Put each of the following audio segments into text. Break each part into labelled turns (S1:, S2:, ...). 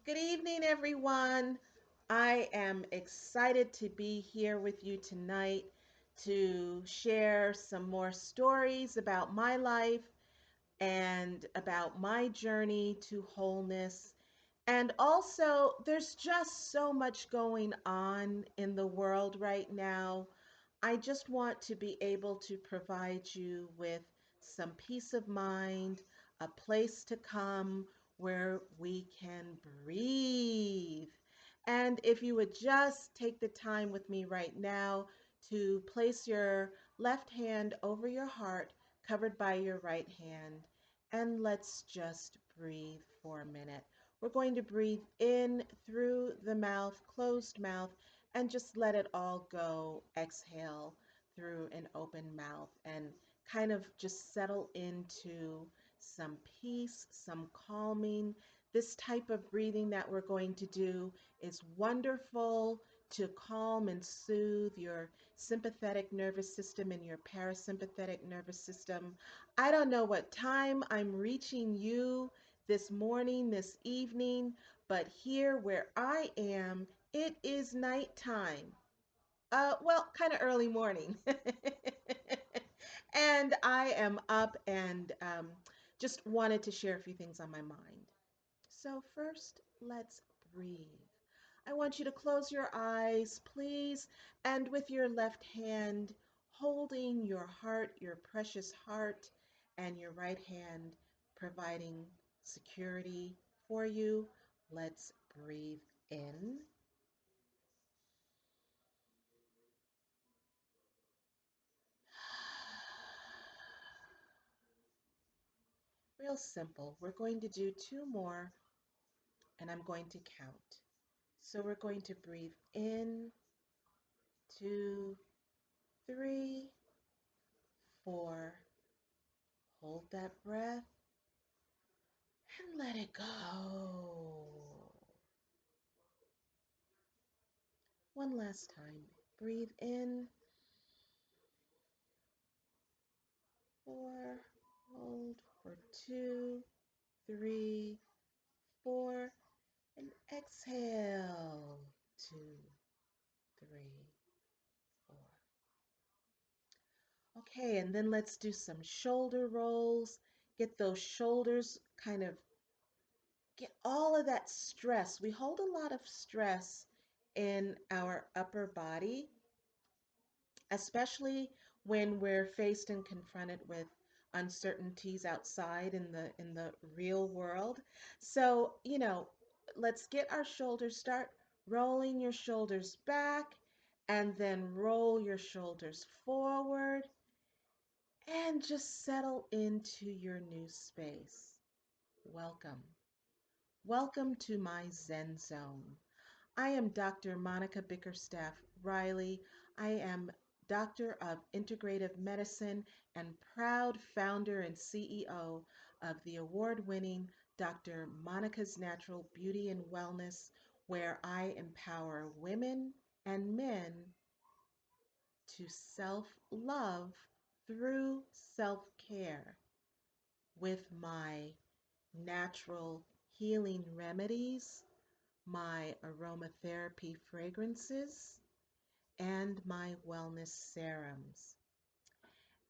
S1: Good evening, everyone. I am excited to be here with you tonight to share some more stories about my life and about my journey to wholeness. And also, there's just so much going on in the world right now. I just want to be able to provide you with some peace of mind, a place to come where we can breathe. And if you would just take the time with me right now to place your left hand over your heart, covered by your right hand, and let's just breathe for a minute. We're going to breathe in through the mouth, closed mouth, and just let it all go. Exhale through an open mouth and kind of just settle into some peace, some calming. This type of breathing that we're going to do is wonderful to calm and soothe your sympathetic nervous system and your parasympathetic nervous system. I don't know what time I'm reaching you this morning, this evening, but here where I am, it is nighttime. Well, kind of early morning. And I am up and just wanted to share a few things on my mind. So, first, let's breathe. I want you to close your eyes, please, and with your left hand holding your heart, your precious heart, and your right hand providing security for you. Let's breathe in. Real simple. We're going to do two more, and I'm going to count. So we're going to breathe in, two, three, four. Hold that breath and let it go. One last time. Breathe in, four. Hold for two, three, four. And exhale, two, three, four. Okay, and then let's do some shoulder rolls. Get those shoulders kind of, get all of that stress. We hold a lot of stress in our upper body, especially when we're faced and confronted with uncertainties outside in the real world. So, let's get our shoulders, start rolling your shoulders back and then roll your shoulders forward and just settle into your new space. Welcome. Welcome to my Zen Zone. I am Dr. Monica Bickerstaff Riley. I am Doctor of Integrative Medicine and proud founder and CEO of the award-winning Dr. Monica's Natural Beauty and Wellness, where I empower women and men to self-love through self-care with my natural healing remedies, my aromatherapy fragrances, and my wellness serums.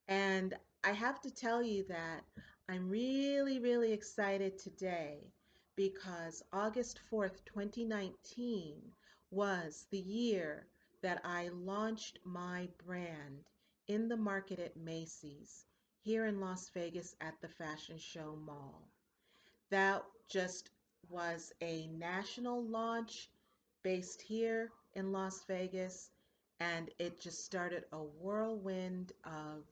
S1: And I have to tell you that I'm really, really excited today because August 4th, 2019 was the year that I launched my brand in the market at Macy's here in Las Vegas at the Fashion Show Mall. That just was a national launch based here in Las Vegas, and it just started a whirlwind of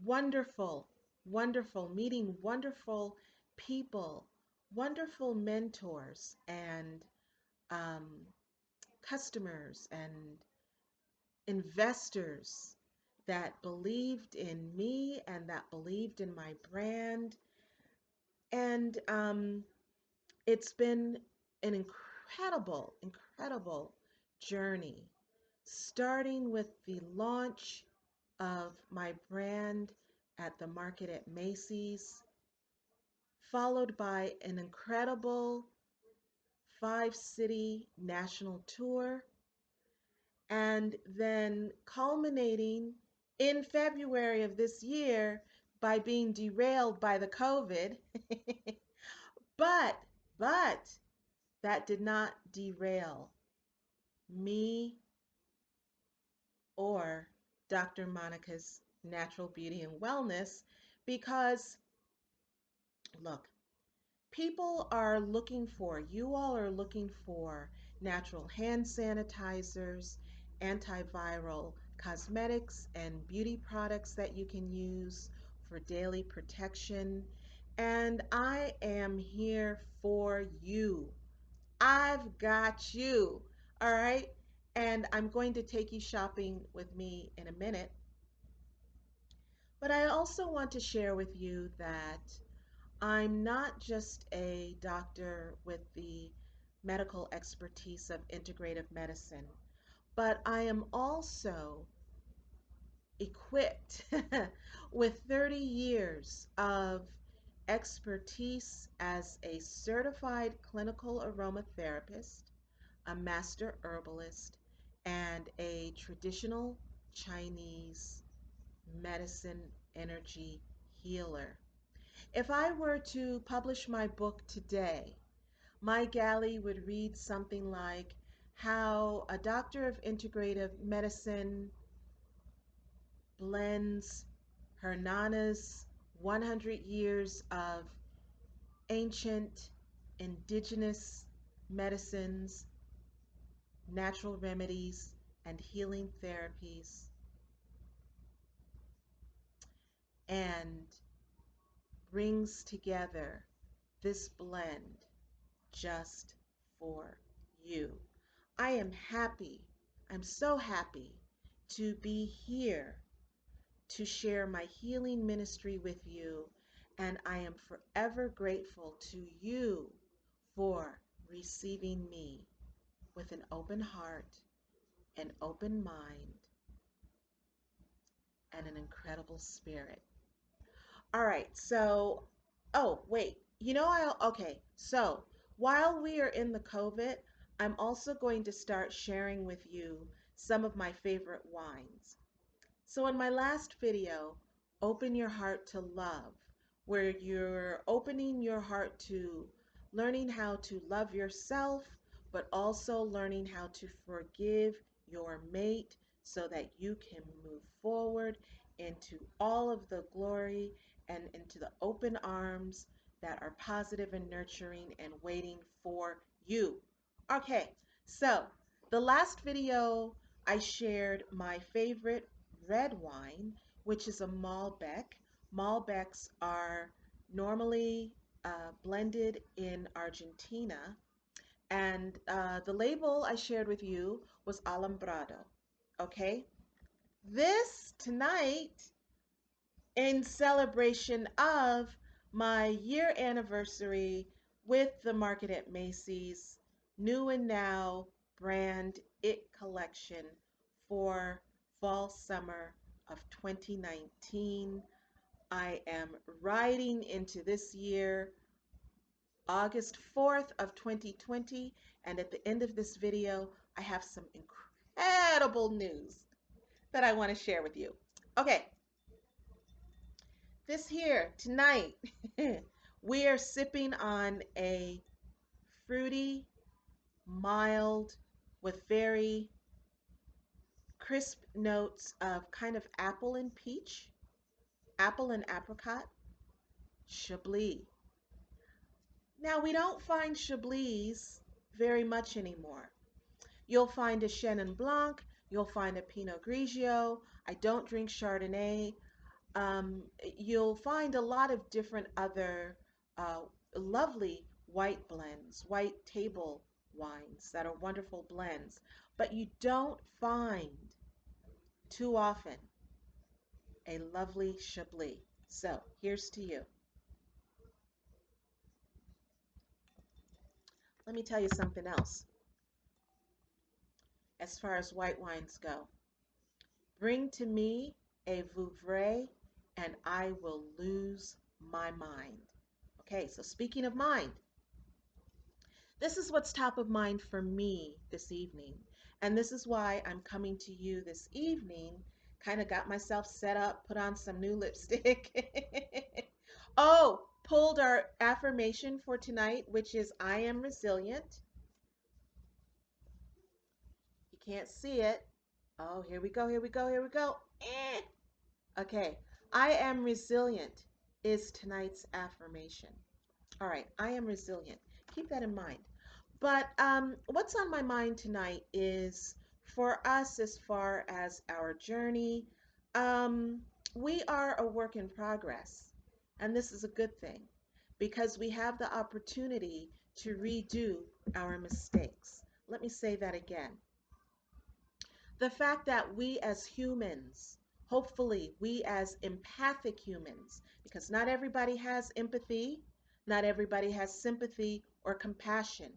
S1: wonderful, wonderful meeting, wonderful people, wonderful mentors, and um, customers and investors that believed in me and that believed in my brand. And it's been an incredible journey, starting with the launch of my brand at the market at Macy's, followed by an incredible 5 city national tour, and then culminating in February of this year by being derailed by the COVID. but, but that did not derail me or Dr. Monica's Natural Beauty and Wellness because, look, people are looking for, you all are looking for natural hand sanitizers, antiviral cosmetics, and beauty products that you can use for daily protection. And I am here for you. I've got you. All right. And I'm going to take you shopping with me in a minute. But I also want to share with you that I'm not just a doctor with the medical expertise of integrative medicine, but I am also equipped with 30 years of expertise as a certified clinical aromatherapist, a master herbalist, and a traditional Chinese medicine energy healer. If I were to publish my book today, my galley would read something like how a doctor of integrative medicine blends her Nana's 100 years of ancient indigenous medicines, natural remedies, and healing therapies, and brings together this blend just for you. I am happy, I'm so happy to be here to share my healing ministry with you, and I am forever grateful to you for receiving me with an open heart, an open mind, and an incredible spirit. All right, so, oh, wait, okay, so while we are in the COVID, I'm also going to start sharing with you some of my favorite wines. So in my last video, Open Your Heart to Love, where you're opening your heart to learning how to love yourself, but also learning how to forgive your mate so that you can move forward into all of the glory and into the open arms that are positive and nurturing and waiting for you. Okay, so the last video I shared my favorite red wine, which is a Malbec. Malbecs are normally blended in Argentina, and the label I shared with you was Alambrado. Okay, this tonight, in celebration of my year anniversary with the Market at Macy's New and Now brand It collection for fall summer of 2019. I am riding into this year, August 4th of 2020, and at the end of this video, I have some incredible news that I want to share with you. Okay, this here tonight, we are sipping on a fruity, mild, with very crisp notes of kind of apple and peach, apple and apricot, Chablis. Now, we don't find Chablis very much anymore. You'll find a Chenin Blanc, you'll find a Pinot Grigio. I don't drink Chardonnay. You'll find a lot of different other uh, lovely white blends, white table wines that are wonderful blends, but you don't find too often a lovely Chablis. So here's to you. Let me tell you something else as far as white wines go. Bring to me a Vouvray and I will lose my mind. Okay, so speaking of mind, this is what's top of mind for me this evening. And this is why I'm coming to you this evening. Kind of got myself set up, put on some new lipstick. Oh, pulled our affirmation for tonight, which is I am resilient. You can't see it. Oh, here we go, here we go, here we go. Okay, I am resilient is tonight's affirmation. All right, I am resilient. Keep that in mind. But what's on my mind tonight is for us as far as our journey, um, we are a work in progress. And this is a good thing because we have the opportunity to redo our mistakes. Let me say that again. The fact that we as humans, hopefully we as empathic humans, because not everybody has empathy, not everybody has sympathy or compassion.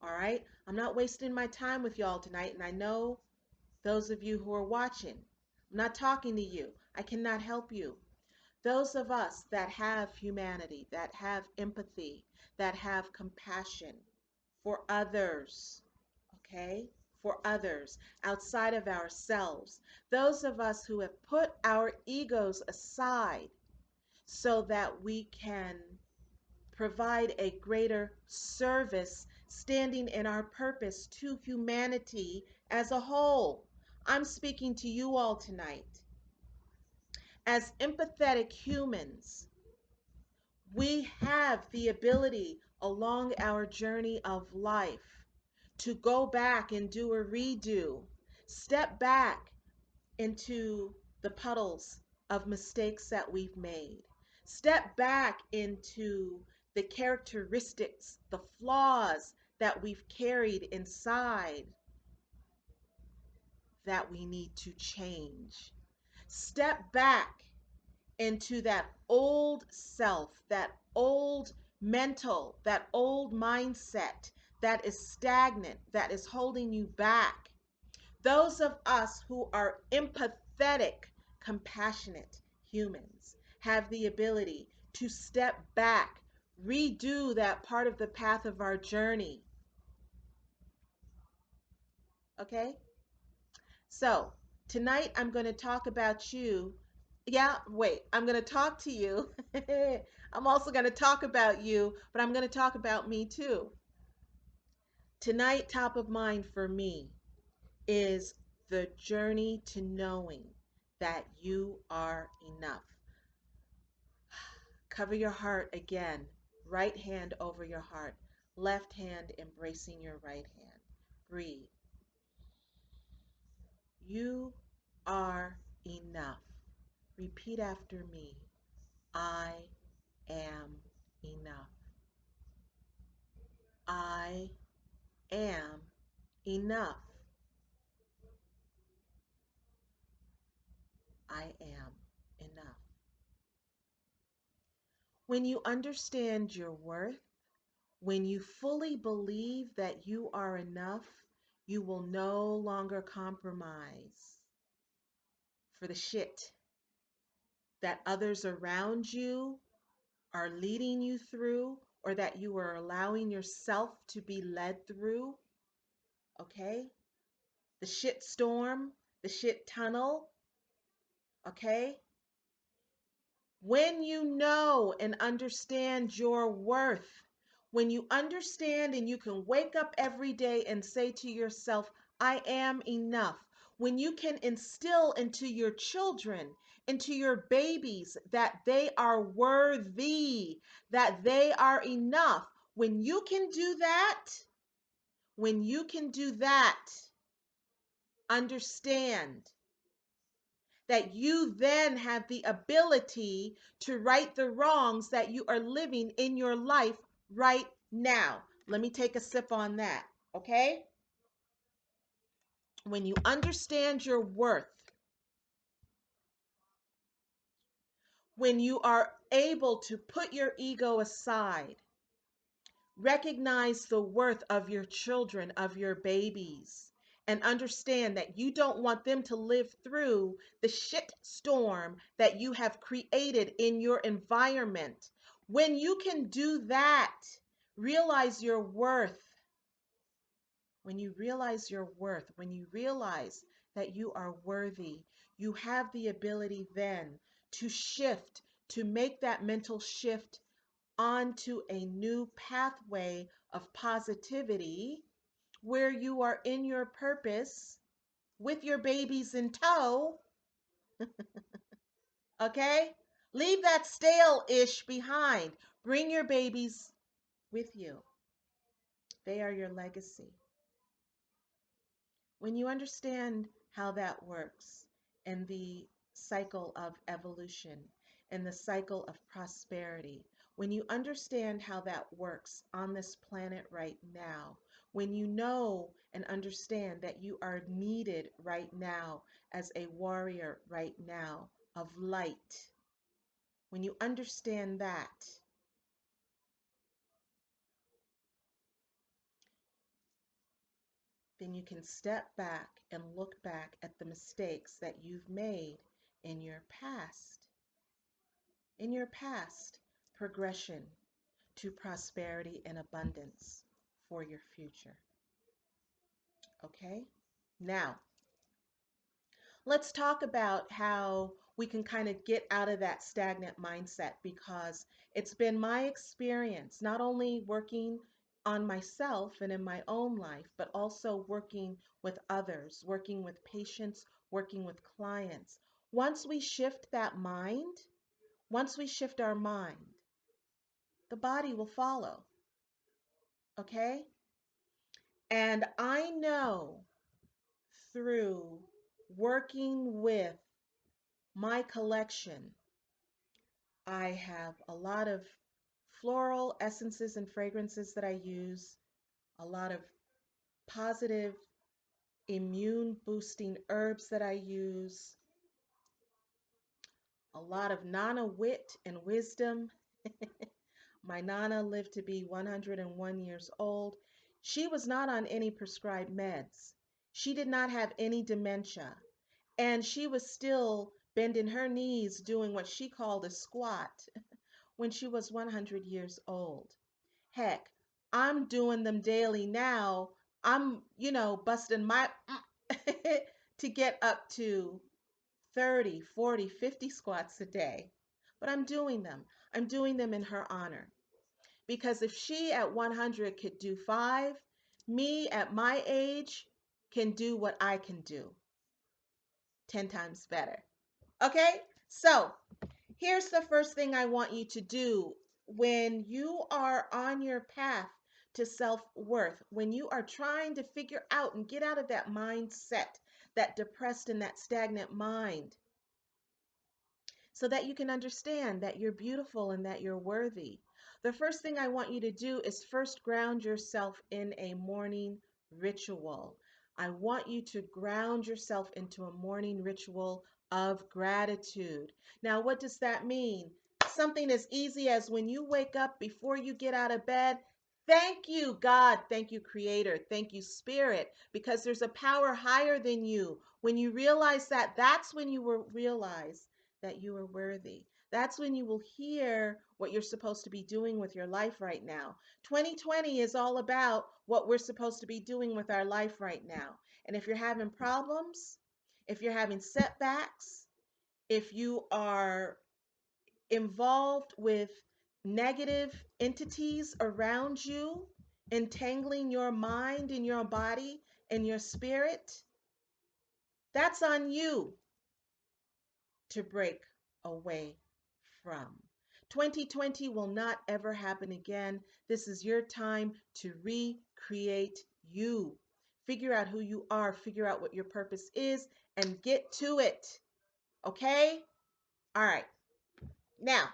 S1: All right? I'm not wasting my time with y'all tonight, and I know those of you who are watching. I'm not talking to you. I cannot help you. Those of us that have humanity, that have empathy, that have compassion for others, okay? For others outside of ourselves. Those of us who have put our egos aside so that we can provide a greater service standing in our purpose to humanity as a whole. I'm speaking to you all tonight. As empathetic humans, we have the ability along our journey of life to go back and do a redo, step back into the puddles of mistakes that we've made, step back into the characteristics, the flaws that we've carried inside that we need to change. Step back into that old self, that old mental, that old mindset that is stagnant, that is holding you back. Those of us who are empathetic, compassionate humans have the ability to step back, redo that part of the path of our journey. Okay? So, tonight I'm going to talk about you. Yeah, wait, I'm going to talk to you. I'm also going to talk about you, but I'm going to talk about me too. Tonight, top of mind for me is the journey to knowing that you are enough. Cover your heart again. Right hand over your heart. Left hand embracing your right hand. Breathe. You are enough. Repeat after me. I am enough. I am enough. I am enough. When you understand your worth, when you fully believe that you are enough, you will no longer compromise for the shit that others around you are leading you through or that you are allowing yourself to be led through. Okay? The shit storm, the shit tunnel. Okay? When you know and understand your worth, when you understand and you can wake up every day and say to yourself, I am enough. When you can instill into your children, into your babies, that they are worthy, that they are enough. When you can do that, when you can do that, understand that you then have the ability to right the wrongs that you are living in your life right now. Let me take a sip on that, okay? When you understand your worth, when you are able to put your ego aside, recognize the worth of your children, of your babies, and understand that you don't want them to live through the shit storm that you have created in your environment. When you can do that, realize your worth. When you realize your worth, when you realize that you are worthy, you have the ability then to shift, to make that mental shift onto a new pathway of positivity where you are in your purpose with your babies in tow, okay? Leave that stale-ish behind. Bring your babies with you. They are your legacy. When you understand how that works and the cycle of evolution and the cycle of prosperity, when you understand how that works on this planet right now, when you know and understand that you are needed right now as a warrior right now of light, when you understand that, then you can step back and look back at the mistakes that you've made in your past progression to prosperity and abundance for your future. Okay? Now, let's talk about how we can kind of get out of that stagnant mindset, because it's been my experience not only working on myself and in my own life, but also working with others, working with patients, working with clients. Once we shift that mind, once we shift our mind, the body will follow. Okay? And I know through working with my collection, I have a lot of floral essences and fragrances that I use, a lot of positive immune boosting herbs that I use, a lot of Nana wit and wisdom. My Nana lived to be 101 years old. She was not on any prescribed meds. She did not have any dementia. And she was still bending her knees doing what she called a squat when she was 100 years old. Heck, I'm doing them daily now. I'm, busting my to get up to 30, 40, 50 squats a day. But I'm doing them. I'm doing them in her honor. Because if she at 100 could do 5, me at my age can do what I can do 10 times better. Okay? So, here's the first thing I want you to do when you are on your path to self-worth, when you are trying to figure out and get out of that mindset, that depressed and that stagnant mind, so that you can understand that you're beautiful and that you're worthy. The first thing I want you to do is first ground yourself in a morning ritual. I want you to ground yourself into a morning ritual of gratitude. Now, what does that mean? Something as easy as when you wake up, before you get out of bed, thank you, God. Thank you, Creator. Thank you, Spirit, because there's a power higher than you. When you realize that, that's when you will realize that you are worthy. That's when you will hear what you're supposed to be doing with your life right now. 2020 is all about what we're supposed to be doing with our life right now. And if you're having problems, if you're having setbacks, if you are involved with negative entities around you, entangling your mind and your body and your spirit, that's on you to break away from. 2020 will not ever happen again. This is your time to recreate you. Figure out who you are, figure out what your purpose is, and get to it. Okay? All right. Now,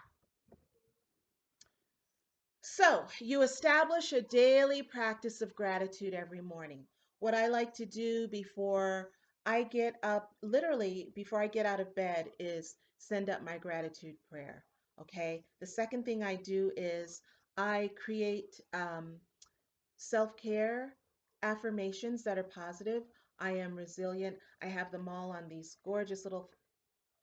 S1: so you establish a daily practice of gratitude every morning. What I like to do before I get up, literally before I get out of bed, is send up my gratitude prayer. Okay. The second thing I do is I create self care affirmations that are positive. I am resilient. I have them all on these gorgeous little,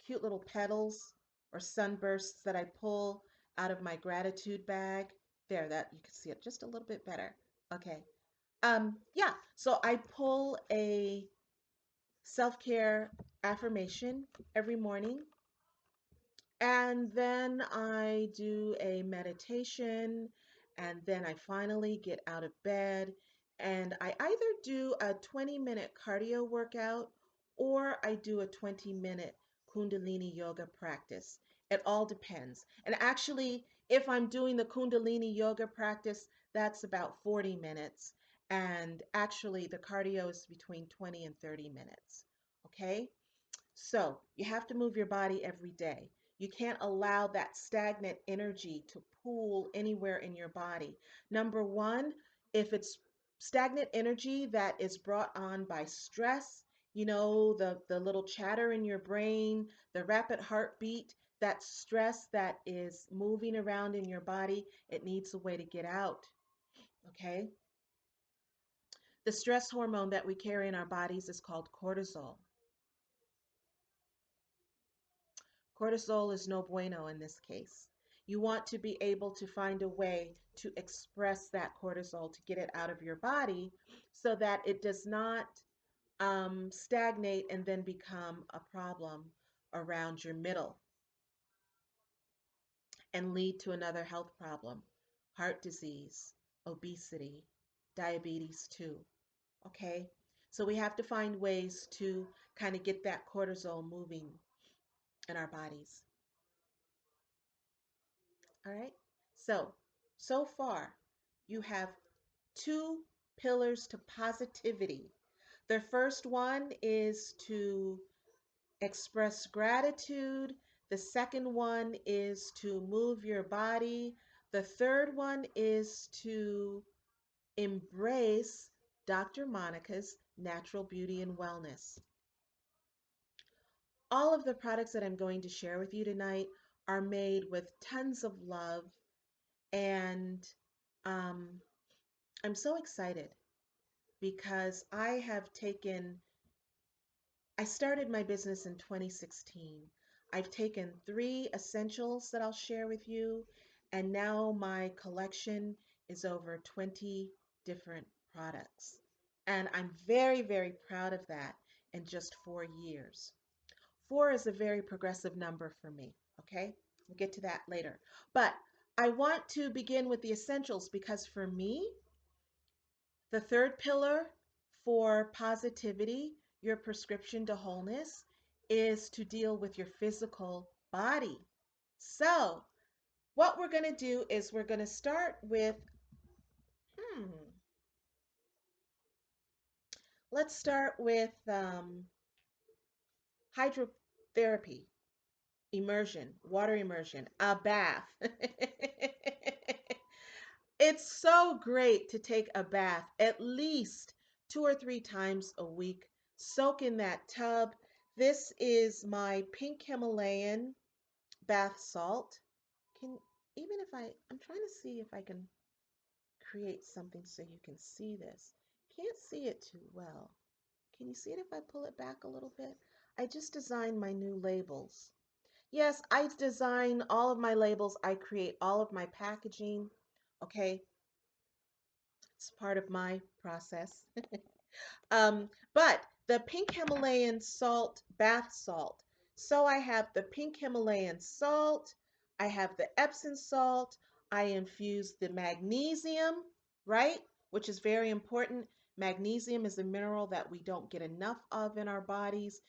S1: cute little petals or sunbursts that I pull out of my gratitude bag. There, that you can see it just a little bit better. Okay. Yeah, so I pull a self-care affirmation every morning, and then I do a meditation, and then I finally get out of bed. And I either do a 20-minute cardio workout or I do a 20-minute Kundalini yoga practice. It all depends. And actually, if I'm doing the Kundalini yoga practice, that's about 40 minutes. And actually, the cardio is between 20 and 30 minutes. Okay? So you have to move your body every day. You can't allow that stagnant energy to pool anywhere in your body. Number one, if it's stagnant energy that is brought on by stress, the little chatter in your brain, the rapid heartbeat, that stress that is moving around in your body, it needs a way to get out. Okay? The stress hormone that we carry in our bodies is called cortisol. Cortisol is no bueno in this case. You want to be able to find a way to express that cortisol to get it out of your body so that it does not stagnate and then become a problem around your middle and lead to another health problem, heart disease, obesity, diabetes too. Okay? So we have to find ways to kind of get that cortisol moving in our bodies. All right. So far, you have two pillars to positivity. The first one is to express gratitude. The second one is to move your body. The third one is to embrace Dr. Monica's natural beauty and wellness. All of the products that I'm going to share with you tonight are made with tons of love, and um, I'm so excited because I started my business in 2016. I've taken three essentials that I'll share with you, and now my collection is over 20 different products. And I'm very, very proud of that in just 4 years. Four is a very progressive number for me, okay? We'll get to that later. But I want to begin with the essentials because for me, the third pillar for positivity, your prescription to wholeness, is to deal with your physical body. So, what we're going to do is we're going to start with, hmm, let's start with hydrotherapy, immersion, water immersion, a bath. It's so great to take a bath at least 2 or 3 times a week. Soak in that tub. This is my pink Himalayan bath salt. Can even if I'm trying to see if I can create something so you can see this. Can't see it too well. Can you see it if I pull it back a little bit? I just designed my new labels. Yes, I design all of my labels. I create all of my packaging. Okay, it's part of my process. But the pink Himalayan salt, bath salt. So I have the pink Himalayan salt, I have the Epsom salt, I infuse the magnesium, right? Which is very important. Magnesium is a mineral that we don't get enough of in our bodies.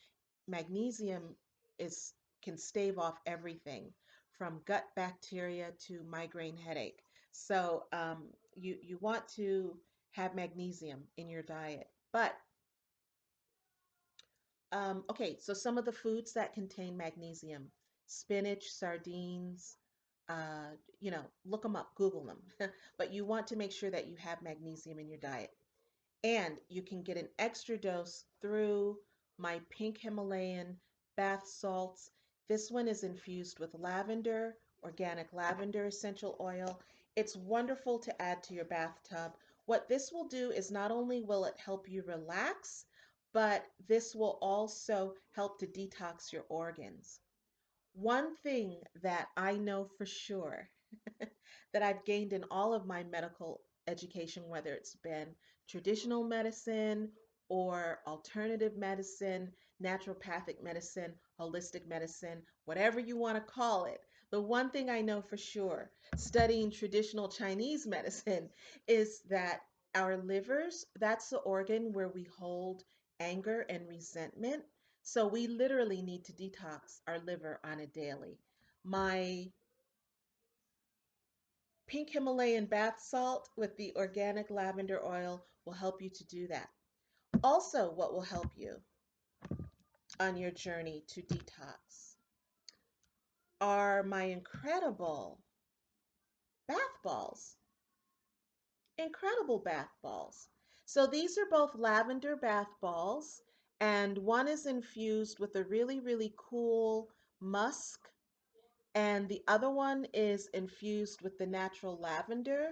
S1: Magnesium is can stave off everything from gut bacteria to migraine headache. So you want to have magnesium in your diet. But okay, so some of the foods that contain magnesium: spinach, sardines, look them up, Google them. But you want to make sure that you have magnesium in your diet. And you can get an extra dose through my pink Himalayan bath salts. This one is infused with lavender, organic lavender essential oil. It's wonderful to add to your bathtub. What this will do is not only will it help you relax, but this will also help to detox your organs. One thing that I know for sure that I've gained in all of my medical education, whether it's been traditional medicine or alternative medicine, naturopathic medicine, holistic medicine, whatever you want to call it. The one thing I know for sure, studying traditional Chinese medicine, is that our livers, that's the organ where we hold anger and resentment. So we literally need to detox our liver on a daily. My pink Himalayan bath salt with the organic lavender oil will help you to do that. Also, what will help you on your journey to detox are my incredible bath balls. Incredible bath balls. So these are both lavender bath balls, and one is infused with a really, really cool musk, and the other one is infused with the natural lavender,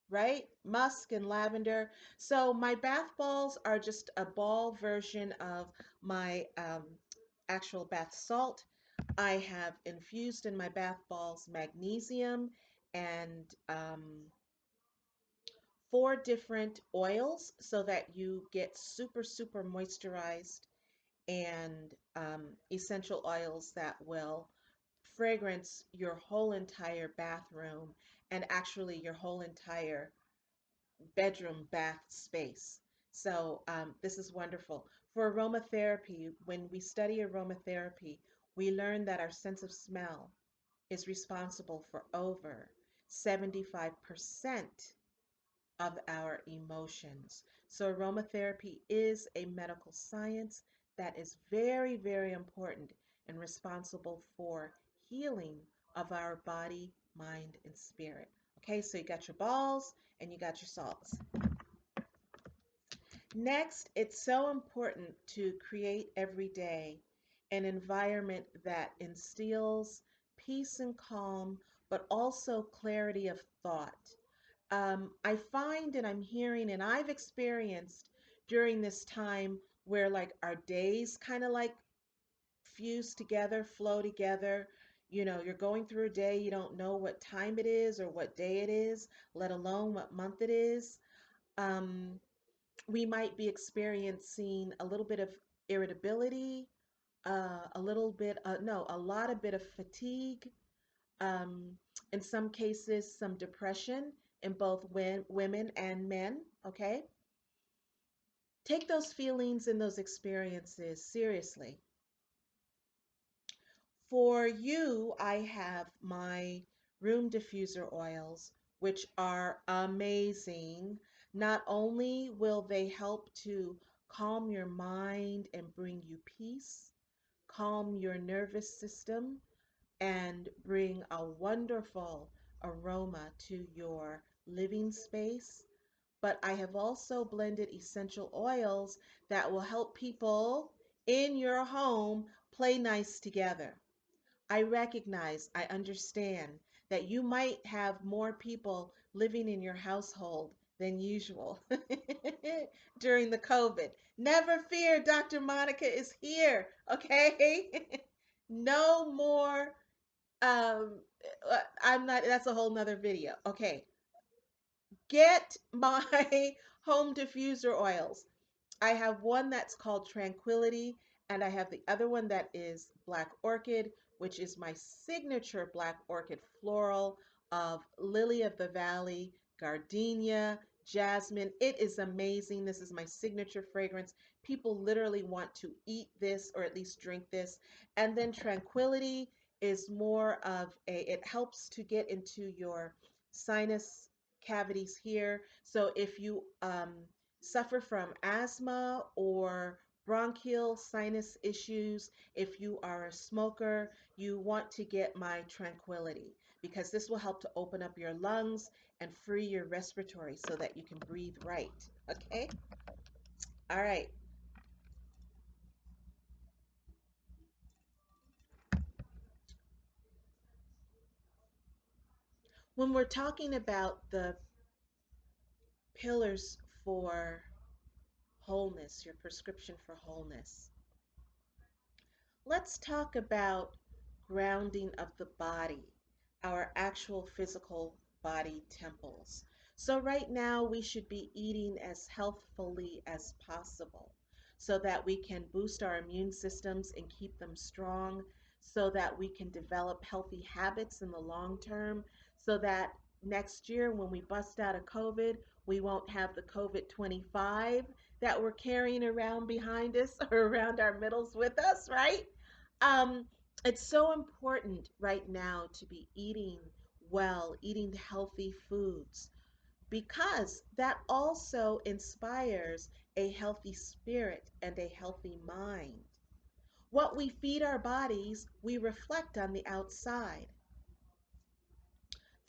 S1: right? Musk and lavender. So my bath balls are just a ball version of my actual bath salt. I have infused in my bath balls magnesium and four different oils so that you get super, super moisturized and essential oils that will fragrance your whole entire bathroom and actually your whole entire bedroom bath space. So this is wonderful. For aromatherapy, when we study aromatherapy, we learn that our sense of smell is responsible for over 75% of our emotions. So aromatherapy is a medical science that is very, very important and responsible for healing of our body, mind, and spirit. Okay, so you got your balls and you got your salts. Next, it's so important to create every day an environment that instills peace and calm, but also clarity of thought. I find and I'm hearing and I've experienced during this time where like our days kind of like fuse together, flow together. You know, you're going through a day, you don't know what time it is or what day it is, let alone what month it is. Um, we might be experiencing a little bit of irritability, a little bit, no, a lot of bit of fatigue, um, in some cases, some depression in both women and men. Okay. Take those feelings and those experiences seriously. For you, I have my room diffuser oils, which are amazing. Not only will they help to calm your mind and bring you peace, calm your nervous system, and bring a wonderful aroma to your living space, but I have also blended essential oils that will help people in your home play nice together. I recognize, I understand that you might have more people living in your household than usual during the COVID. Never fear, Dr. Monica is here, okay? No more I'm not, that's a whole nother video. Okay, get my home diffuser oils. I have one that's called Tranquility, and I have the other one that is Black Orchid, which is my signature Black Orchid floral of Lily of the Valley, Gardenia, Jasmine. It is amazing. This is my signature fragrance. People literally want to eat this or at least drink this. And then Tranquility is more of it helps to get into your sinus cavities here. So if you suffer from asthma or bronchial sinus issues, if you are a smoker, you want to get my Tranquility because this will help to open up your lungs and free your respiratory so that you can breathe right. Okay? All right. When we're talking about the pillars for wholeness, your prescription for wholeness, let's talk about grounding of the body. our actual physical body temples. So, right now, we should be eating as healthfully as possible so that we can boost our immune systems and keep them strong, so that we can develop healthy habits in the long term, so that next year, when we bust out of COVID, we won't have the COVID 25 that we're carrying around behind us or around our middles with us, right? Um, it's so important right now to be eating well, eating healthy foods, because that also inspires a healthy spirit and a healthy mind. What we feed our bodies, we reflect on the outside.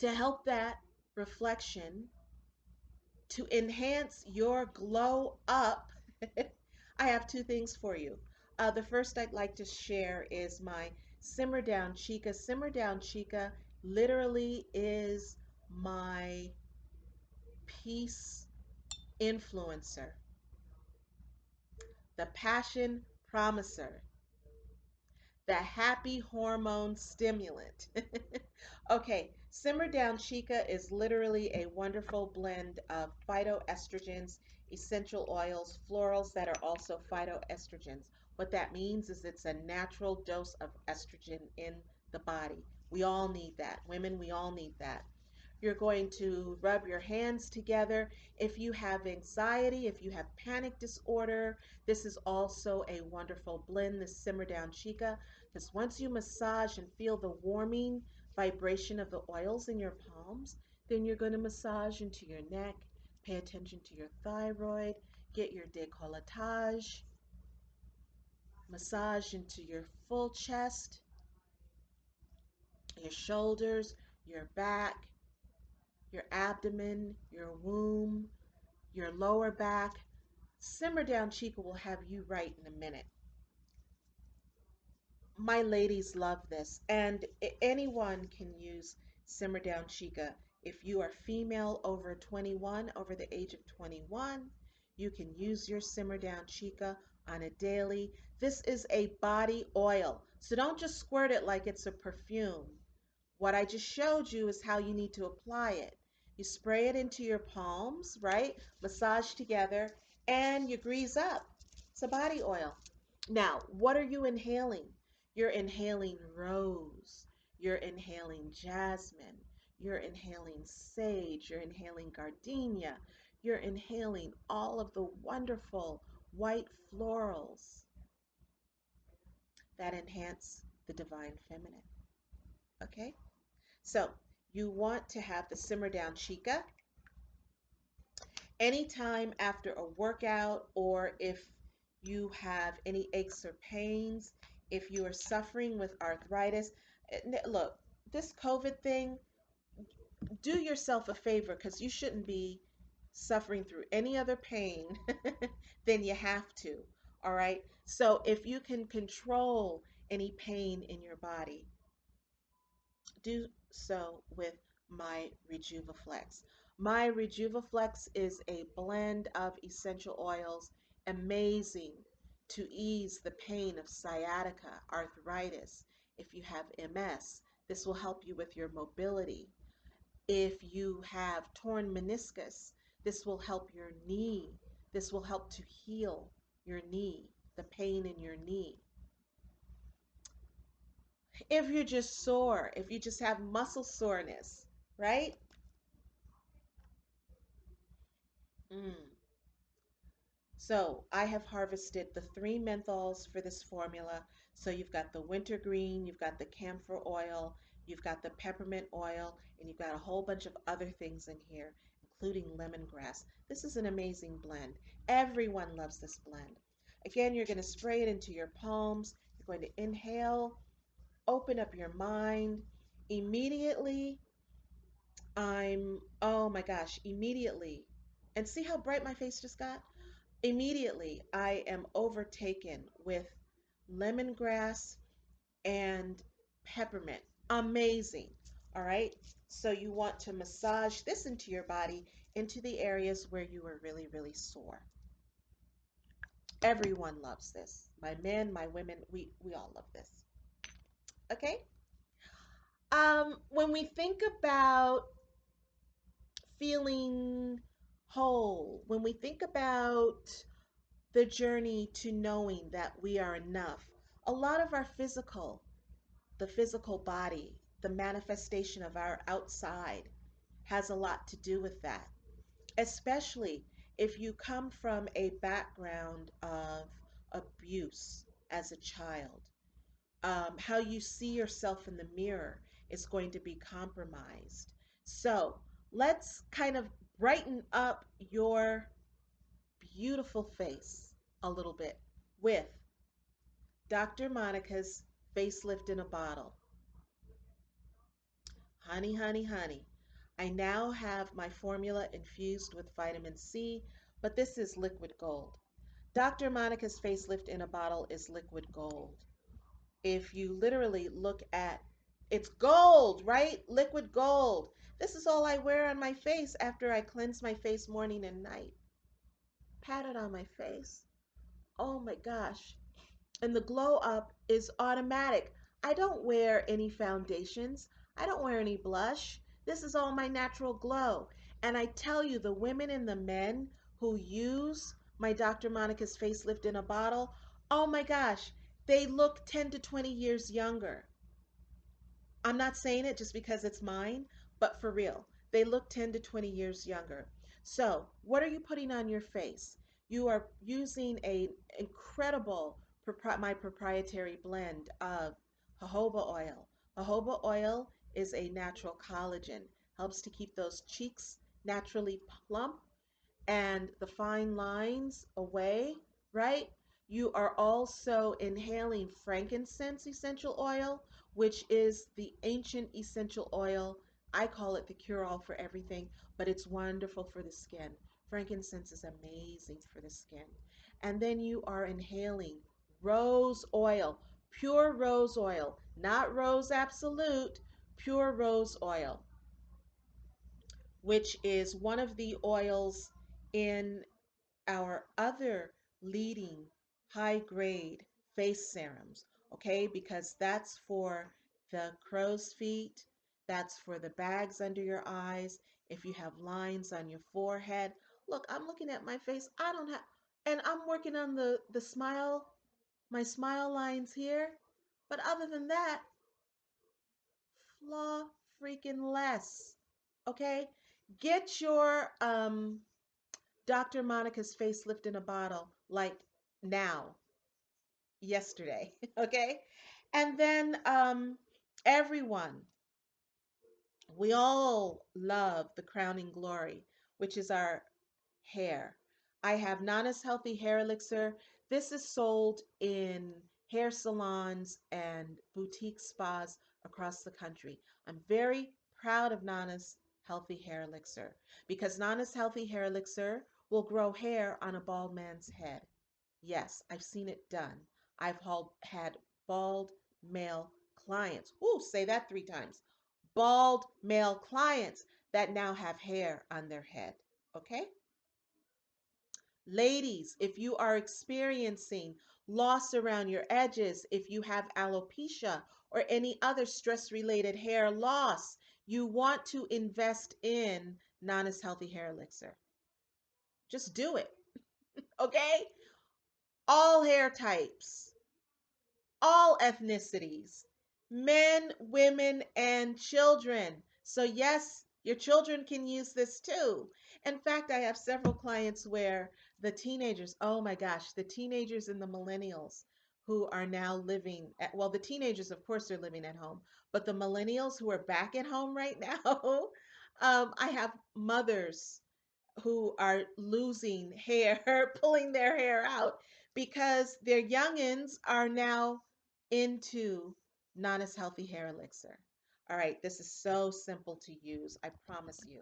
S1: To help that reflection, to enhance your glow up, I have two things for you. The first I'd like to share is my Simmer Down Chica. Simmer Down Chica literally is my peace influencer, the passion promiser, the happy hormone stimulant. Okay, Simmer Down Chica is literally a wonderful blend of phytoestrogens, essential oils, florals that are also phytoestrogens. What that means is it's a natural dose of estrogen in the body. We all need that. Women, we all need that. You're going to rub your hands together. If you have anxiety, if you have panic disorder, this is also a wonderful blend, this Simmer Down Chica, because once you massage and feel the warming vibration of the oils in your palms, then you're going to massage into your neck, pay attention to your thyroid, get your décolletage, massage into your full chest, your shoulders, your back, your abdomen, your womb, your lower back. Simmer Down Chica will have you right in a minute. My ladies love this, and anyone can use Simmer Down Chica. If you are female over 21, over the age of 21, you can use your Simmer Down Chica on a daily. This is a body oil, so don't just squirt it like it's a perfume. What I just showed you is how you need to apply it. You spray it into your palms, right? Massage together, and you grease up. It's a body oil. Now, what are you inhaling? You're inhaling rose. You're inhaling jasmine. You're inhaling sage. You're inhaling gardenia. You're inhaling all of the wonderful white florals that enhance the divine feminine. Okay? So you want to have the Simmer Down Chica anytime after a workout, or if you have any aches or pains, if you are suffering with arthritis. Look, this COVID thing, do yourself a favor, because you shouldn't be suffering through any other pain than you have to. All right. So if you can control any pain in your body, do so with my Rejuvaflex. My Rejuvaflex is a blend of essential oils, amazing to ease the pain of sciatica, arthritis. If you have MS, this will help you with your mobility. If you have torn meniscus, this will help your knee. This will help to heal your knee, the pain in your knee. If you're just sore, if you just have muscle soreness, right? Mm. So I have harvested the three menthols for this formula. So you've got the wintergreen, you've got the camphor oil, you've got the peppermint oil, and you've got a whole bunch of other things in here, including lemongrass. This is an amazing blend. Everyone loves this blend. Again, you're going to spray it into your palms. You're going to inhale, open up your mind. Immediately, oh my gosh, immediately. And see how bright my face just got? Immediately, I am overtaken with lemongrass and peppermint. Amazing. All right. So you want to massage this into your body, into the areas where you are really, really sore. Everyone loves this. My men, my women, we all love this. Okay. When we think about feeling whole, when we think about the journey to knowing that we are enough, a lot of our the physical body, the manifestation of our outside has a lot to do with that, especially if you come from a background of abuse as a child. How you see yourself in the mirror is going to be compromised. So let's kind of brighten up your beautiful face a little bit with Dr. Monica's Facelift in a Bottle. Honey, honey, honey. I now have my formula infused with vitamin C, but this is liquid gold. Dr. Monica's Facelift in a Bottle is liquid gold. If you literally look at it's gold, right? Liquid gold. This is all I wear on my face after I cleanse my face morning and night. Pat it on my face. Oh my gosh. And the glow up is automatic. I don't wear any foundations. I don't wear any blush. This is all my natural glow. And I tell you, the women and the men who use my Dr. Monica's Facelift in a Bottle, oh my gosh, they look 10 to 20 years younger. I'm not saying it just because it's mine, but for real, they look 10 to 20 years younger. So, what are you putting on your face? You are using a incredible my proprietary blend of jojoba oil. Jojoba oil is a natural collagen, helps to keep those cheeks naturally plump and the fine lines away, right? You are also inhaling frankincense essential oil, which is the ancient essential oil. I call it the cure all for everything, but it's wonderful for the skin. Frankincense is amazing for the skin. And then you are inhaling rose oil, pure rose oil, not rose absolute, pure rose oil, which is one of the oils in our other leading high grade face serums, okay? Because that's for the crow's feet, that's for the bags under your eyes, if you have lines on your forehead. Look, I'm looking at my face. I don't have, and I'm working on the smile, my smile lines here. But other than that, flaw freaking less. Okay? Get your Dr. Monica's Facelift in a Bottle like now, yesterday, okay? And then everyone, we all love the crowning glory, which is our hair. I have Nana's Healthy Hair Elixir. This is sold in hair salons and boutique spas across the country. I'm very proud of Nana's Healthy Hair Elixir because Nana's Healthy Hair Elixir will grow hair on a bald man's head. Yes, I've seen it done. Had bald male clients. Ooh, say that 3 times. Bald male clients that now have hair on their head. Okay? Ladies, if you are experiencing loss around your edges, if you have alopecia or any other stress related hair loss, you want to invest in Nana's Healthy Hair Elixir. Just do it. Okay? All hair types, all ethnicities, men, women, and children. So, yes, your children can use this too. In fact, I have several clients where the teenagers, oh my gosh, the teenagers and the millennials who are now living at, well, the teenagers, of course, they're living at home, but the millennials who are back at home right now, I have mothers who are losing hair, pulling their hair out because their youngins are now into Nana's Healthy Hair Elixir. All right, this is so simple to use, I promise you.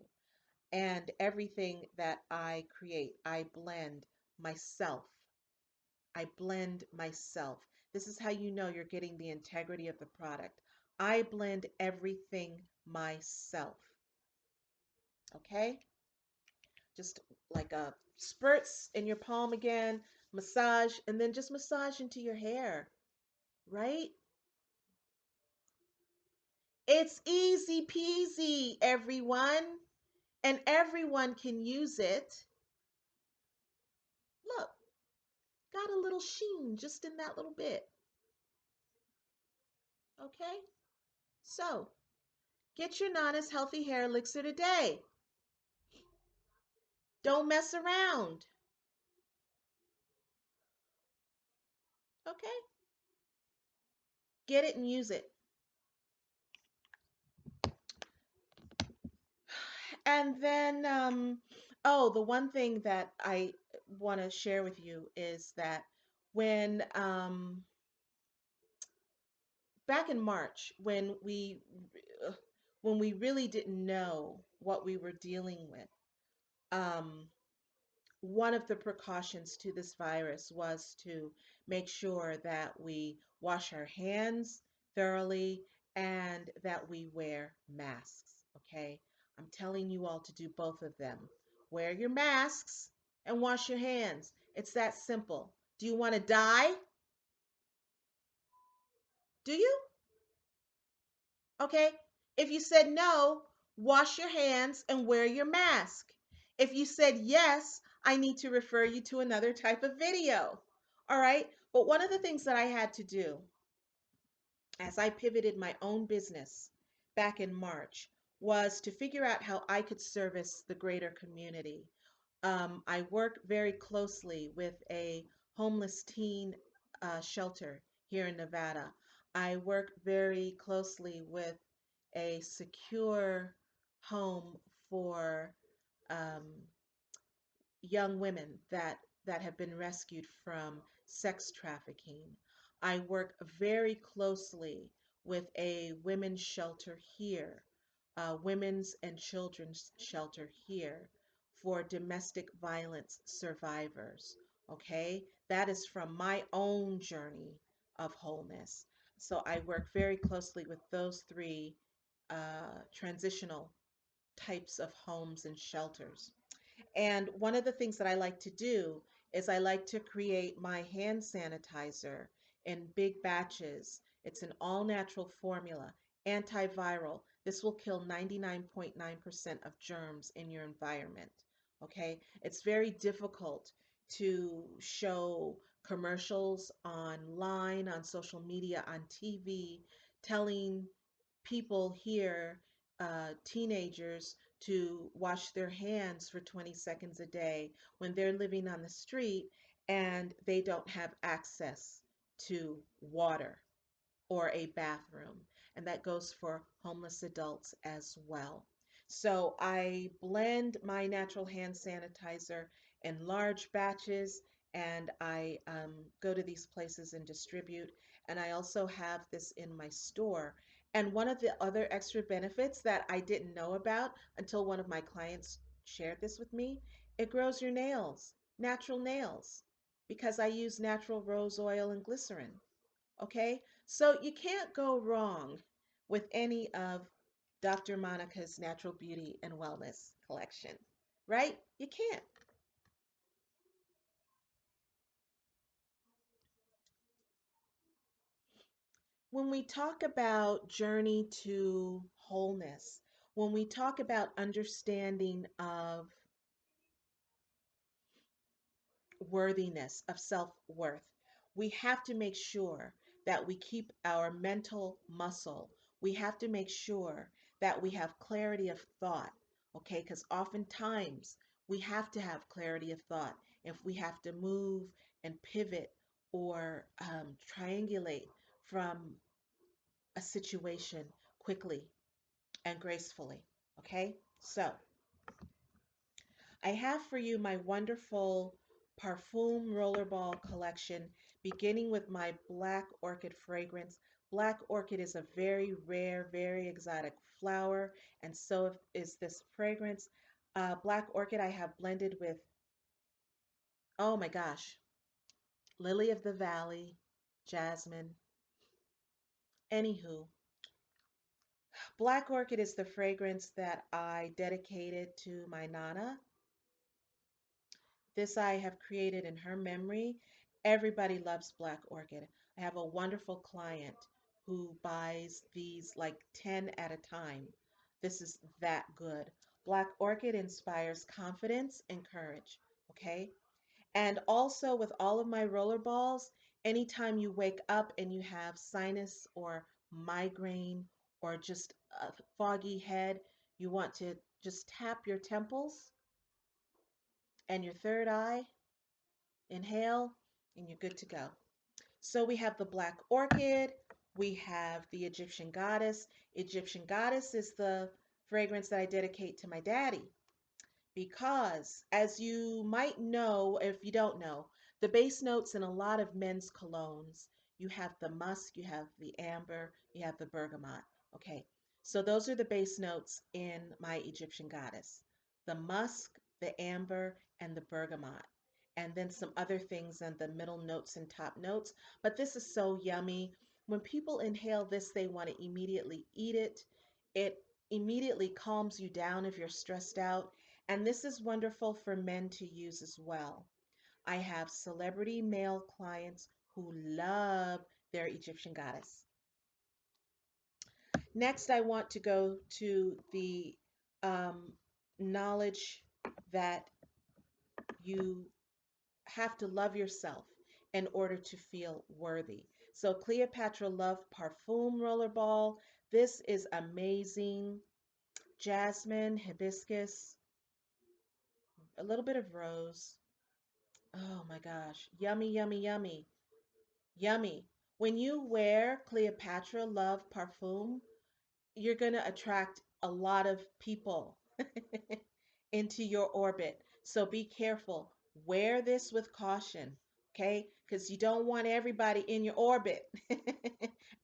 S1: And everything that I create, I blend myself. I blend myself. This is how you know you're getting the integrity of the product. I blend everything myself. Okay? Just like spurts in your palm again, massage, and then just massage into your hair, right? It's easy peasy, everyone, and everyone can use it. Look, got a little sheen just in that little bit. Okay? So, get your Nana's Healthy Hair Elixir today. Don't mess around. Okay? Get it and use it. And then, oh, the one thing that I want to share with you is that when, back in March, uh, when we really didn't know what we were dealing with, um, one of the precautions to this virus was to make sure that we wash our hands thoroughly and that we wear masks. Okay? I'm telling you all to do both of them. Wear your masks and wash your hands. It's that simple. Do you want to die? Do you? Okay? If you said no, wash your hands and wear your mask. If you said yes, I need to refer you to another type of video. All right? But one of the things that I had to do as I pivoted my own business back in March was to figure out how I could service the greater community. I work very closely with a homeless teen shelter here in Nevada. I work very closely with a secure home for um, young women that have been rescued from sex trafficking. I work very closely with a women's shelter here, women's and children's shelter here for domestic violence survivors. Okay, that is from my own journey of wholeness. So I work very closely with those three transitional types of homes and shelters. And one of the things that I like to do is I like to create my hand sanitizer in big batches. It's an all natural formula, antiviral. This will kill 99.9% of germs in your environment. Okay? It's very difficult to show commercials online, on social media, on TV, telling people here, teenagers, to wash their hands for 20 seconds a day when they're living on the street and they don't have access to water or a bathroom. And that goes for homeless adults as well. So I blend my natural hand sanitizer in large batches and I go to these places and distribute. And I also have this in my store. And one of the other extra benefits that I didn't know about until one of my clients shared this with me, it grows your nails, natural nails, because I use natural rose oil and glycerin. Okay, so you can't go wrong with any of Dr. Monica's Natural Beauty and Wellness collection, right? You can't. When we talk about journey to wholeness, when we talk about understanding of worthiness, of self worth, we have to make sure that we keep our mental muscle. We have to make sure that we have clarity of thought, okay? Because oftentimes we have to have clarity of thought if we have to move and pivot or triangulate from a situation quickly and gracefully, okay? So, I have for you my wonderful parfum rollerball collection, beginning with my Black Orchid fragrance. Black Orchid is a very rare, very exotic flower, and so is this fragrance. Black Orchid I have blended with, oh my gosh, Lily of the Valley, Jasmine. Anywho, Black Orchid is the fragrance that I dedicated to my Nana. This I have created in her memory. Everybody loves Black Orchid. I have a wonderful client who buys these like 10 at a time. This is that good. Black Orchid inspires confidence and courage. Okay. And also with all of my roller balls, anytime you wake up and you have sinus or migraine or just a foggy head, you want to just tap your temples and your third eye, inhale, and you're good to go. So we have the Black Orchid, we have the Egyptian Goddess. Egyptian Goddess is the fragrance that I dedicate to my daddy because, as you might know, if you don't know, the base notes in a lot of men's colognes, you have the musk, you have the amber, you have the bergamot. Okay, so those are the base notes in my Egyptian Goddess: the musk, the amber, and the bergamot. And then some other things in the middle notes and top notes. But this is so yummy. When people inhale this, they want to immediately eat it. It immediately calms you down if you're stressed out, and this is wonderful for men to use as well. I have celebrity male clients who love their Egyptian Goddess. Next, I want to go to the um, knowledge that you have to love yourself in order to feel worthy. So, Cleopatra Love Parfum Rollerball. This is amazing. Jasmine, hibiscus, a little bit of rose. Oh my gosh. Yummy, yummy, yummy. Yummy. When you wear Cleopatra Love Parfum, you're going to attract a lot of people into your orbit. So be careful. Wear this with caution, okay? Because you don't want everybody in your orbit.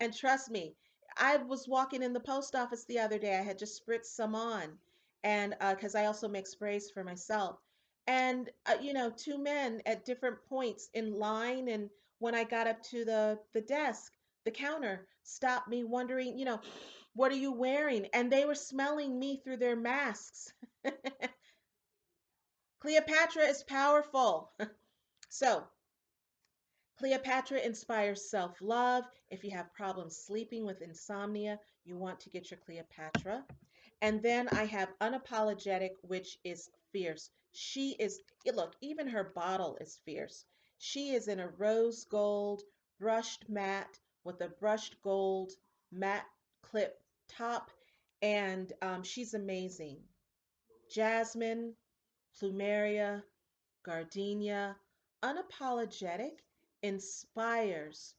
S1: And trust me, I was walking in the post office the other day. I had just spritzed some on, and because I also make sprays for myself. And two men at different points in line, and when I got up to the desk, the counter stopped me, wondering, what are you wearing? And they were smelling me through their masks. Cleopatra is powerful. So, Cleopatra inspires self love. If you have problems sleeping with insomnia, you want to get your Cleopatra. And then I have Unapologetic, which is fierce. She is, look, even her bottle is fierce. She is in a rose gold brushed matte with a brushed gold matte clip top, and she's amazing. Jasmine, plumeria, gardenia, unapologetic, inspires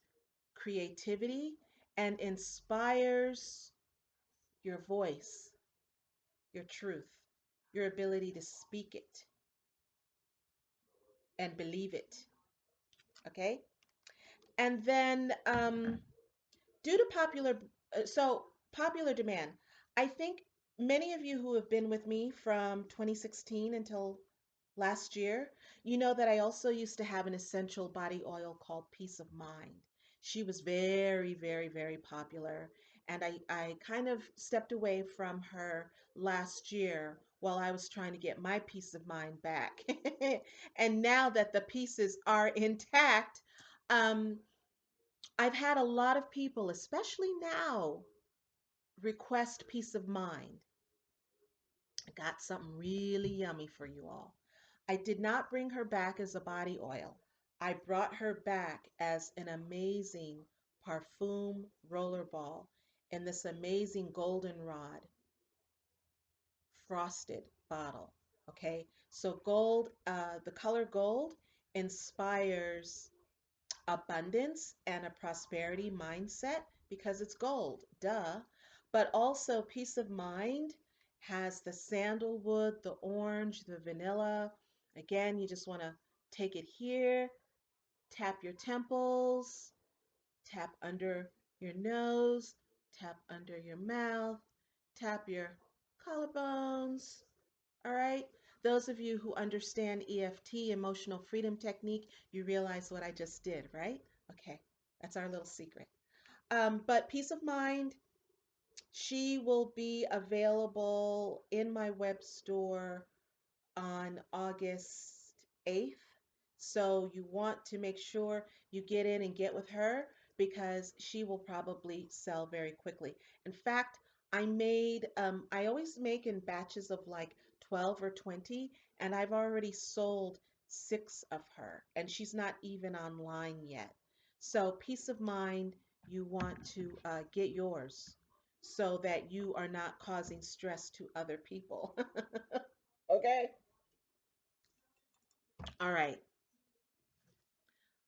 S1: creativity and inspires your voice, your truth, your ability to speak it and believe it. Okay? And then due to popular demand, I think many of you who have been with me from 2016 until last year, you know that I also used to have an essential body oil called Peace of Mind. She was very, very, very popular. And I kind of stepped away from her last year while I was trying to get my peace of mind back. And now that the pieces are intact, um, I've had a lot of people, especially now, request peace of mind. I got something really yummy for you all. I did not bring her back as a body oil. I brought her back as an amazing parfum rollerball in this amazing goldenrod frosted bottle. Okay, so gold, the color gold inspires abundance and a prosperity mindset because it's gold, duh. But also, peace of mind has the sandalwood, the orange, the vanilla. Again, you just want to take it here, tap your temples, tap under your nose, tap under your mouth, tap your collarbones. All right. Those of you who understand EFT, emotional freedom technique, you realize what I just did, right? Okay, that's our little secret. But peace of mind, she will be available in my web store on August 8th. So you want to make sure you get in and get with her because she will probably sell very quickly. In fact, I always make in batches of like 12 or 20, and I've already sold six of her, and she's not even online yet. So, peace of mind, you want to get yours so that you are not causing stress to other people. Okay. All right.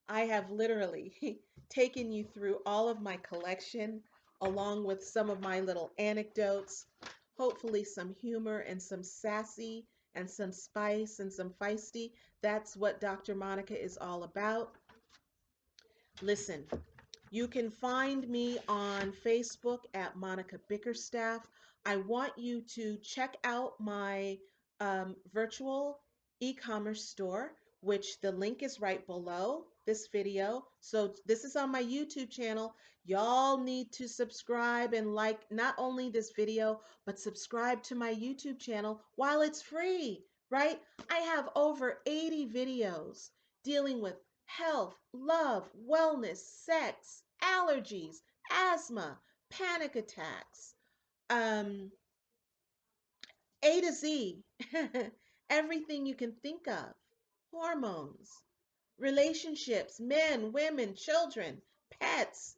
S1: I have literally taken you through all of my collection, along with some of my little anecdotes, hopefully some humor and some sassy and some spice and some feisty. That's what Dr. Monica is all about. Listen, you can find me on Facebook at Monica Bickerstaff. I want you to check out my virtual e-commerce store, which the link is right below this video. So this is on my YouTube channel. Y'all need to subscribe and like not only this video, but subscribe to my YouTube channel while it's free, right? I have over 80 videos dealing with health, love, wellness, sex, allergies, asthma, panic attacks, um, A to Z, everything you can think of, hormones, relationships, men, women, children, pets.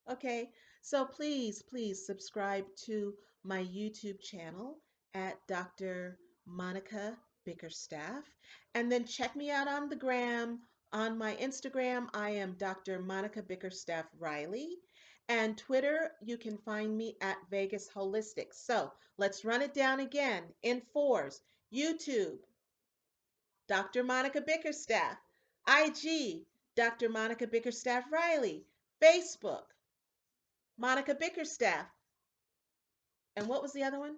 S1: Okay, so please subscribe to my YouTube channel at Dr. Monica Bickerstaff. And then check me out on the gram. On my Instagram, I am Dr. Monica Bickerstaff Riley. And Twitter, you can find me at Vegas Holistic. So let's run it down again in fours. YouTube, Dr. Monica Bickerstaff. IG, Dr. Monica Bickerstaff Riley. Facebook, Monica Bickerstaff. And what was the other one?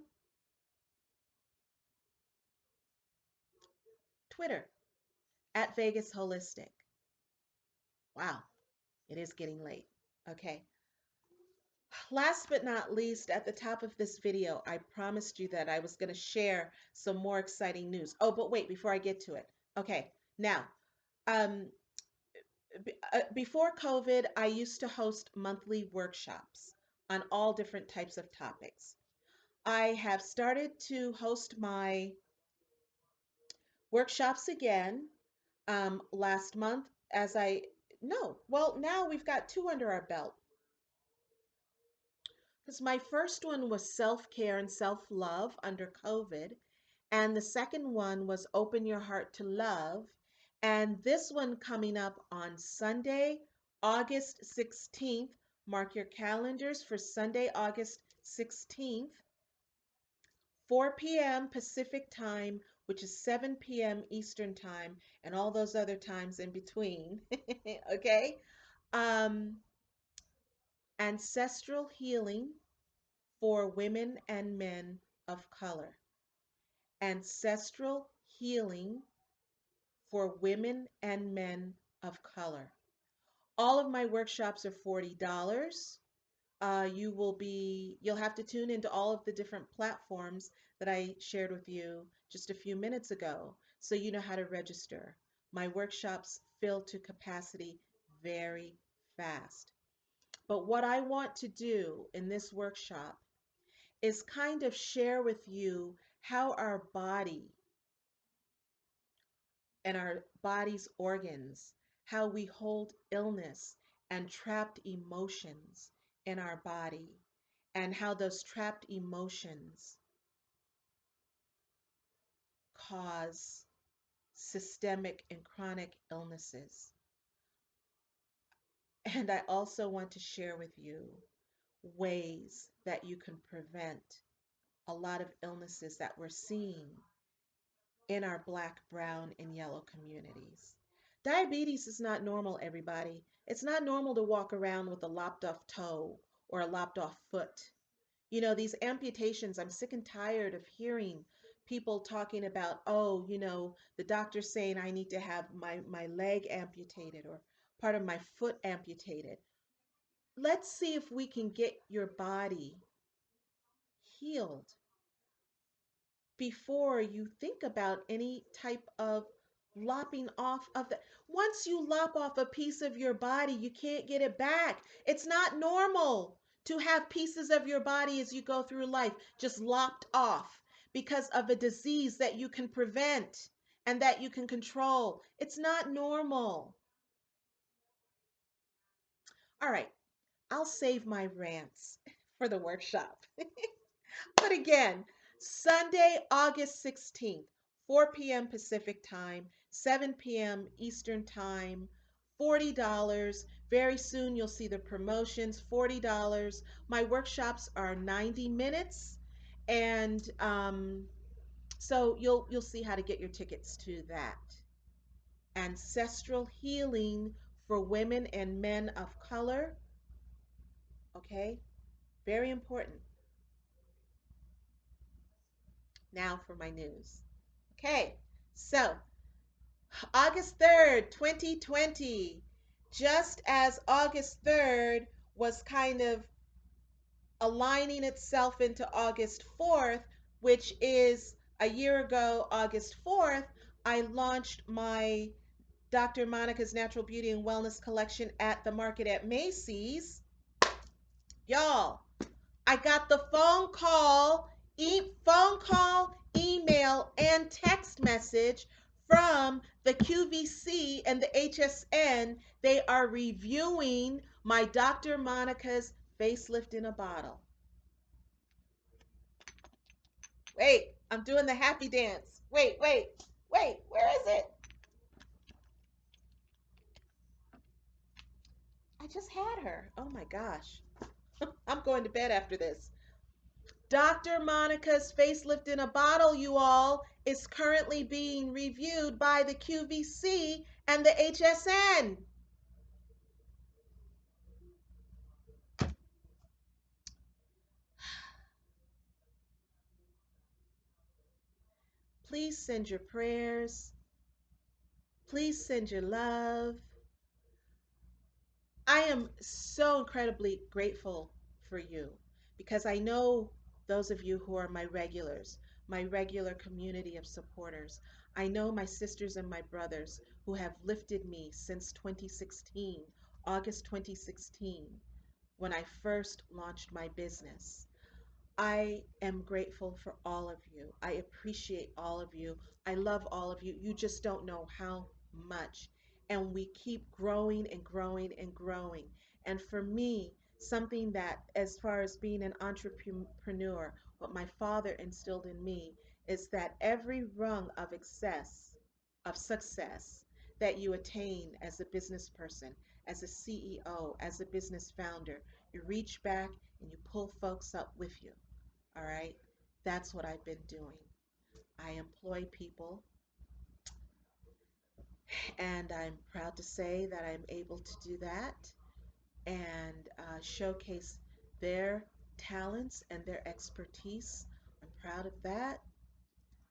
S1: Twitter, at Vegas Holistic. Wow, it is getting late. Okay. Last but not least, at the top of this video, I promised you that I was going to share some more exciting news. Oh, but wait, before I get to it. Okay, now, um, before COVID, I used to host monthly workshops on all different types of topics. I have started to host my workshops again last month as I no, well, now we've got two under our belt. Because my first one was self-care and self-love under COVID, and the second one was open your heart to love. And this one coming up on Sunday, August 16th. Mark your calendars for Sunday, August 16th, 4 p.m. Pacific time, which is 7 p.m. Eastern time, and all those other times in between. Okay? Um, Ancestral healing for women and men of color. Ancestral healing for women and men of color. All of my workshops are $40. You'll have to tune into all of the different platforms that I shared with you just a few minutes ago so you know how to register. My workshops fill to capacity very fast. But what I want to do in this workshop is kind of share with you how our body and our body's organs, how we hold illness and trapped emotions in our body, and how those trapped emotions cause systemic and chronic illnesses. And I also want to share with you ways that you can prevent a lot of illnesses that we're seeing in our black, brown, and yellow communities. Diabetes is not normal, everybody. It's not normal to walk around with a lopped off toe or a lopped off foot. You know, these amputations, I'm sick and tired of hearing people talking about, oh, the doctor's saying I need to have my leg amputated or part of my foot amputated. Let's see if we can get your body healed before you think about any type of lopping off of the once you lop off a piece of your body, you can't get it back. It's not normal to have pieces of your body as you go through life just lopped off because of a disease that you can prevent and that you can control. It's not normal. All right, I'll save my rants for the workshop. But again, Sunday, August 16th, 4 p.m. Pacific time, 7 p.m. Eastern time, $40. Very soon you'll see the promotions, $40. My workshops are 90 minutes, and so you'll see how to get your tickets to that. Ancestral healing for women and men of color, okay? Very important. Now for my news. Okay, so August 3rd, 2020, just as August 3rd was kind of aligning itself into August 4th, which is a year ago, August 4th, I launched my Dr. Monica's Natural Beauty and Wellness collection at the market at Macy's. Y'all, I got the phone call, email, and text message from the QVC and the HSN. They are reviewing my Dr. Monica's facelift in a bottle. Wait, I'm doing the happy dance. Wait, where is it? I just had her. Oh my gosh. I'm going to bed after this. Dr. Monica's facelift in a bottle, you all, is currently being reviewed by the QVC and the HSN. Please send your prayers. Please send your love. I am so incredibly grateful for you because I know those of you who are my regular community of supporters. I know my sisters and my brothers who have lifted me since 2016, August 2016, when I first launched my business. I am grateful for all of you. I appreciate all of you. I love all of you. You just don't know how much. And we keep growing and growing and growing. And for me, something that, as far as being an entrepreneur, what my father instilled in me is that every rung of success that you attain as a business person, as a CEO, as a business founder, you reach back and you pull folks up with you. All right. That's what I've been doing. I employ people, and I'm proud to say that I'm able to do that and showcase their talents and their expertise. I'm proud of that.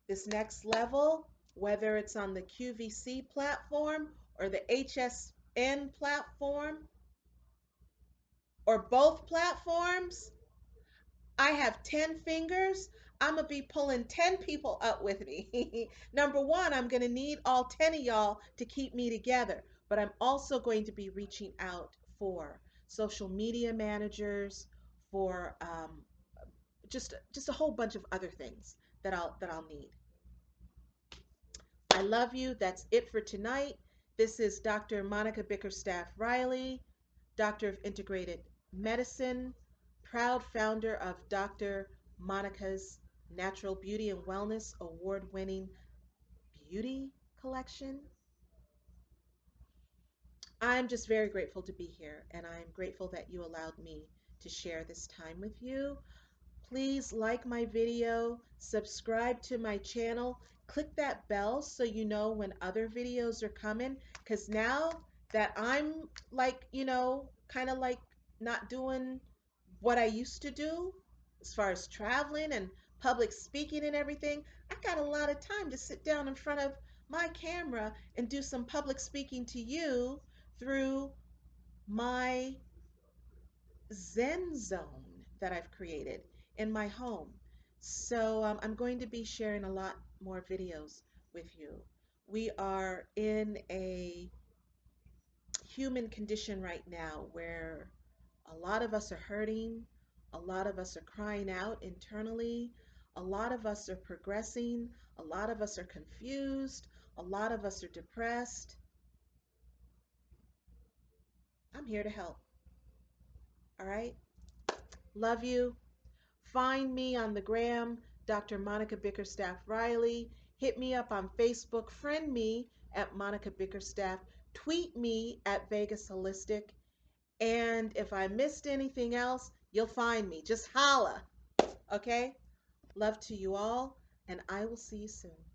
S1: This next level, whether it's on the QVC platform or the HSN platform or both platforms, I have 10 fingers. I'm going to be pulling 10 people up with me. Number one, I'm going to need all 10 of y'all to keep me together. But I'm also going to be reaching out for social media managers, for just a whole bunch of other things that I'll need. I love you. That's it for tonight. This is Dr. Monica Bickerstaff Riley, Doctor of Integrated Medicine, proud founder of Dr. Monica's Natural Beauty and Wellness award-winning beauty collection. I'm just very grateful to be here, and I'm grateful that you allowed me to share this time with you. Please like my video, subscribe to my channel, click that bell so you know when other videos are coming. Because now that I'm like, kind of like not doing what I used to do as far as traveling and public speaking and everything, I got a lot of time to sit down in front of my camera and do some public speaking to you through my Zen zone that I've created in my home. So I'm going to be sharing a lot more videos with you. We are in a human condition right now where a lot of us are hurting, a lot of us are crying out internally, a lot of us are progressing, a lot of us are confused, a lot of us are depressed. I'm here to help. All right? Love you. Find me on the gram, Dr. Monica Bickerstaff Riley. Hit me up on Facebook. Friend me at Monica Bickerstaff. Tweet me at Vegas Holistic. And if I missed anything else, you'll find me. Just holla. Okay? Love to you all, and I will see you soon.